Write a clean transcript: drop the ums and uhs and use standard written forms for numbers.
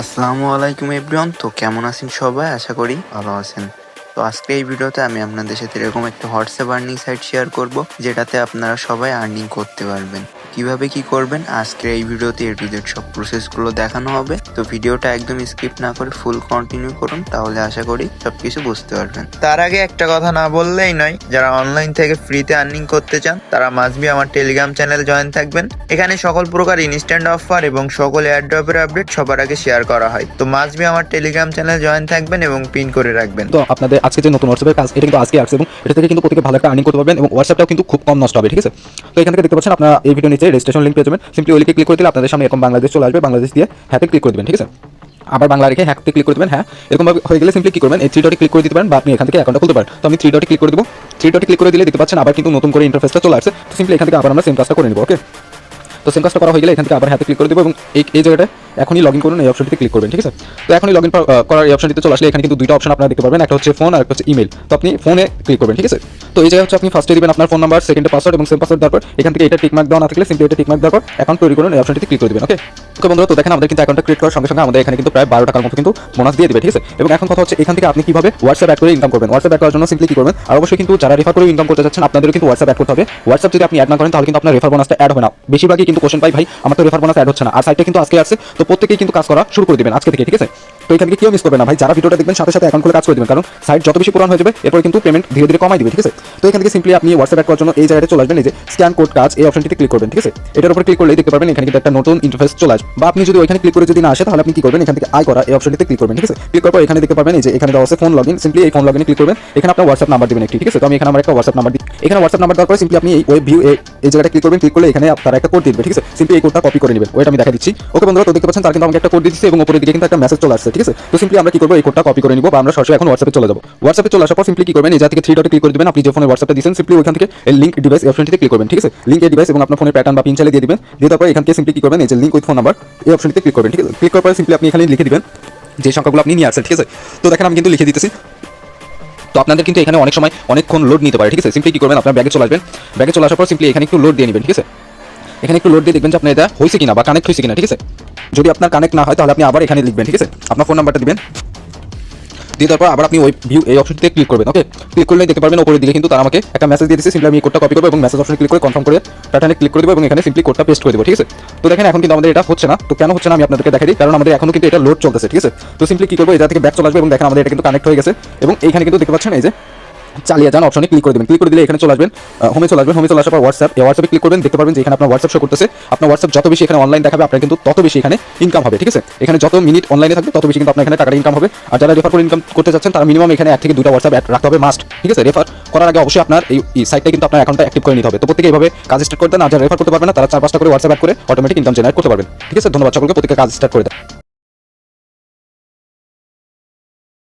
আসসালামু আলাইকুম এভরিওয়ান। তো কেমন আছেন সবাই? আশা করি ভালো আছেন। তো আজকে এই ভিডিওতে আমি আপনাদের সাথে এরকম একটা হোয়াটসঅ্যাপ আর্নিং সাইট শেয়ার করব, যেটাতে আপনারা সবাই আর্নিং করতে পারবেন। কিভাবে কি করবেন আজকে এই ভিডিওতে এ টু জেড সব প্রসেসগুলো দেখানো হবে। তো ভিডিওটা একদম স্কিপ না করে ফুল কন্টিনিউ করুন, তাহলে আশা করি সবকিছু বুঝতে পারবেন। তার আগে একটা কথা না বললেই নয়, যারা অনলাইন থেকে ফ্রিতে আর্নিং করতে চান তারা মাস্ট বি আমার টেলিগ্রাম চ্যানেল জয়েন থাকবেন। এখানে সকল প্রকার ইনস্ট্যান্ট অফার এবং সকল এয়ারড্রপের আপডেট সবার আগে শেয়ার করা হয়। তো মাস্ট বি আমার টেলিগ্রাম চ্যানেল জয়েন থাকবেন এবং পিন করে রাখবেন। তো আপনাদের আজকে যে নতুন হোয়াটসঅ্যাপের কাজ, এটা কিন্তু আজকে আসছে এবং এটা থেকে কিন্তু প্রত্যেকে ভালো একটা আর্নিং করতে পারবেন এবং হোয়াটসঅ্যাপটাও কিন্তু খুব কম নষ্ট হবে, ঠিক আছে। তো এখান থেকে দেখতে পাচ্ছেন আপনারা এই ভিডিও নিচে রেজিস্ট্রেশন লিঙ্ক পেয়ে যাবেন। সিম্পলি ওই লিঙ্কে ক্লিক করে দিলে আপনাদের সামনে এরকম বাংলাদেশ চলে আসবে। বাংলাদেশ দিয়ে হ্যাপে ক্লিক করে দেবেন, ঠিক আছে। আবার বাংলা রেখে হ্যাপে ক্লিক করে দেবেন। হ্যাঁ, এরকমভাবে হয়ে গেলে সিম্পলি কি করবেন, এই থ্রি ডটে ক্লিক করে দিতে পারেন বা আপনি এখান থেকে অ্যাকাউন্টটা খুলতে পারেন। তো আমি থ্রি ডটে ক্লিক করে দেবো। থ্রি ডটে ক্লিক করে দিলে দেখতে পাচ্ছেন আবার কিন্তু নতুন করে ইন্টারফেসটা চলে আসছে। তো সিম্পলি এখান থেকে আবার আমরা সেম কাজটা করে নেব। ওকে, তো সেম কাজটা করা হয়ে গেলে এখান থেকে আবার হ্যাপে ক্লিক করে দেবো এবং এই জায়গাটা এখনই লগ ইন করুন, এই অপশনটিতে ক্লিক করবেন, ঠিক আছে। তো এখনই লগ ইন করার এই অপশনটিতে চলে আসলে এখানে কিন্তু দুইটা অপশন আপনারা দেখতে পারবেন, একটা হচ্ছে ফোন আর একটা হচ্ছে ইমেল। তো আপনি ফোনে ক্লিক করবেন, ঠিক আছে। তো এই জায়গায় হচ্ছে আপনি ফার্স্টে দিবেন আপনার ফোন নাম্বার, সেকেন্ডে পাসওয়ার্ড এবং সেম পাসওয়ার্ড দেওয়ার পর এখান থেকে এটা টিকমার্ক দেওয়া না থাকলে সিম্পলি এটা টিকমার্ক দেওয়ার পর অ্যাকাউন্ট তৈরি করুন, এই অপশনটিতে ক্লিক করে দেবেন। ওকে বন্ধুরা, তো দেখেন আমাদের কিন্তু অ্যাকাউন্টটা ক্রিয়েট করার সঙ্গে সঙ্গে আমাদের এখানে কিন্তু প্রায় 12 টাকার মতো কিন্তু বোনাস দিয়ে দিবে, ঠিক আছে। এবং এখন কথা হচ্ছে এখান থেকে আপনি কিভাবে হোয়াটসঅ্যাপ অ্যাড করে ইনকাম করবেন। হোয়াটসঅ্যাপ অ্যাড করার জন্য সিম্পলি কি করবেন, আর অবশ্যই কিন্তু যারা রেফার করে ইনকাম করতে চাচ্ছেন আপনাদেরও কিন্তু হোয়াটসঅ্যাপ অ্যাড করতে হবে। হোয়াটসঅ্যাপ যদি আপনি অ্যাড না করেন তাহলে কিন্তু আপনার রেফার বোনাসটা অ্যাড হবে না। বেশিরভাগই কিন্তু কোশ্চেন পাই, ভাই আমার তো রেফার বোনাস অ্যাড হচ্ছে না, আর সাইটটা কিন্তু আজকে আসছে। তো প্রত্যেকেই কিন্তু কাজ করা শুরু করে দিবেন আজকে থেকে, ঠিক আছে। তো এখান থেকে কেউ মিস করবে না ভাই, যারা ভিডিওটা দেখবেন সাথে সাথে অ্যাকাউন্ট খুলে কাজ করে দিবেন, কারণ সাইট যত বেশি পুরান হয়ে যাবে এরপর কিন্তু পেমেন্ট ধীরে ধীরে কমাই দিবে, ঠিক আছে। তো এখান থেকে সিম্পলি আপনি হোয়াটসঅ্যাপ অ্যাড করার জন্য এই জায়গাটা চলে আসবেন, এই যে স্ক্যান কোড কাজ, এই অপশনটিতে ক্লিক করবেন, ঠিক আছে। এটার উপর ক্লিক করলেই দেখতে পারবেন এখানে কিন্তু একটা নতুন ইন্টারফেস চলে আসবে। বা আপনি যদি ওইখানে ক্লিক করে যদি না আসে তাহলে আপনি কি করবেন, এখান থেকে আই করা এই অপশনটিতে ক্লিক করবেন, ঠিক আছে। ক্লিক করার পর এখানে দেখতে পারবেন এই যে এখানে দেওয়া আছে ফোন লগইন, সিম্পলি এই ফোন লগইনে ক্লিক করবেন। এখানে আপনার হোয়াটসঅ্যাপ নাম্বার দিবেন একটি, ঠিক আছে। তো আমি এখানে আমার একটা হোয়াটসঅ্যাপ নাম্বার দিই। এখানে হোয়াটসঅ্যাপ নাম্বার দেওয়ার পরে সিম্পলি আপনি এই ওয়েব ভিউ এই জায়গাটা ক্লিক করবেন। ক্লিক করলে এখানে তারা একটা কোড দিবে, ঠিক আছে। সিম্পলি এই কোডটা কপি করে নেবেন, ওইটা আমি দেখা দিচ্ছি। ওকে বন্ধুরা, তো দেখতে পাচ্ছেন তার কিন্তু আমাকে একটা কোড দিচ্ছে এবং উপরের দিকে কিন্তু একটা মেসেজ চলে আসছে, ঠিক আছে। তো সিম্পলি আমরা কি করবো, এই কোডটা কপি করে নিব বা আমরা সরাসরি এখন হোয়াটসঅ্যাপে চলে যাবো। হোয়াটসঅ্যাপে চলে আসার পর সিম্পলি কি করবেন, এই জায়গা থেকে থ্রি ডটে ক্লিক করে দিবেন। আপনি যে ফোনে হোয়াটসঅ্যাপটা দিয়েছেন সিম্পলি ওইখান থেকে এই লিঙ্ক ডিভাইস অপশনটিতে ক্লিক করবেন, ঠিক আছে। লিঙ্ক ডিভাইস এবং আপনার ফোনের প্যাটার্ন বা পিন চালিয়ে দিয়ে দিবেন। দিয়ে তারপর এখান থেকে সিম্পলি কি করবেন, এই যে লিঙ্ক উইথ ফোন নাম্বার এই অপশনটিতে ক্লিক করবেন, ঠিক আছে। ক্লিক করার পরে সিম্পলি আপনি এখানে লিখে দিবেন যে সংখ্যাগুলো আপনি নিয়ে আসছেন, ঠিক আছে। তো দেখেন আমি কিন্তু লিখে দিতেছি। তো আপনাদের কিন্তু এখানে অনেক সময় অনেকক্ষণ লোড নিতে পারে, ঠিক আছে। সিম্পলি কি করবেন, আপনার ব্যাগে চলে আসবেন। ব্যাগে চলে আসার পর সিম্পলি এখানে একটু লোড দিয়ে নেবেন, ঠিক আছে। এখানে একটু লোড দিয়ে দেখবেন যে আপনার এটা হয়েছে কিনা বা কানেক্ট হয়েছে কিনা, ঠিক আছে। যদি আপনার কানেক্ট না হয় তাহলে আপনি আবার এখানে লিখবেন, ঠিক আছে। আপনার ফোন নাম্বারটা দিবেন, দিয়ে তারপর আবার আপনি ওই ভিউ এই অপশনটিতে ক্লিক করবেন। ওকে, ক্লিক করলে দেখতে পারবেন উপরের দিকে কিন্তু তারা আমাকে একটা মেসেজ দিয়ে দিয়েছে। সিম্পলি আমি এই কোডটা কপি করবো এবং মেসেজ অপশনে ক্লিক করে কনফার্ম করে প্যাটার্নে ক্লিক করে দেবো এবং এখানে সিম্পলি কোডটা পেস্ট করে দেবো, ঠিক আছে। তো দেখেন এখন কিন্তু আমাদের এটা হচ্ছে না। তো কেন হচ্ছে না আমি আপনাদেরকে দেখাই দিই, কারণ আমাদের এখনো কিন্তু এটা লোড চলতেছে, ঠিক আছে। তো সিম্পলি কি করবো, এটা থেকে ব্যাক চলে আসবে এবং দেখেন আমাদের এটা কিন্তু কানেক্ট হয়ে গেছে এবং এইখানে কিন্তু দেখতে পাচ্ছেন এই যে চালিয়ে যান অপশনে ক্লিক করে দেবেন। ক্লিক করে দিলে এখানে চলে আসবেন, হোমে চলে আসবেন। হোমে চলে আসার পর হোয়াটসঅ্যাপে ক্লিক করবেন। দেখতে পারবেন যে এখানে আপনার হোয়াটসঅ্যাপ শো করতেছে। আপনার হোয়াটসঅ্যাপ যত বেশি এখানে অনলাইন দেখাবে আপনার কিন্তু তত বেশি এখানে ইনকাম হবে, ঠিক আছে। এখানে যত মিনিট অনলাইনে থাকবে তত বেশি কিন্তু আপনার এখানে টাকাটা ইনকাম হবে। আর যারা রেফার করে ইনকাম করতে যাচ্ছেন তারা মিনিমাম এখানে 1 থেকে 2টা হোয়াটসঅ্যাপ অ্যাড রাখতে হবে মাস্ট, ঠিক আছে। রেফার করার আগে অবশ্যই আপনার এই সাইটটা কিন্তু আপনার অ্যাকাউন্টটা অ্যাক্টিভ করে নিতে হবে। তো প্রত্যেকে এইভাবে কাজ স্টার্ট করে দেন। আর যারা রেফার করতে পারবেন না তারা 4-5টা করে হোয়াটসঅ্যাপ অ্যাড করে অটোমেটিক ইনকাম জেনারেট করতে পারবেন, ঠিক আছে। ধন্যবাদ সকলকে, প্রত্যেকে কাজ স্টার্ট করে দেন।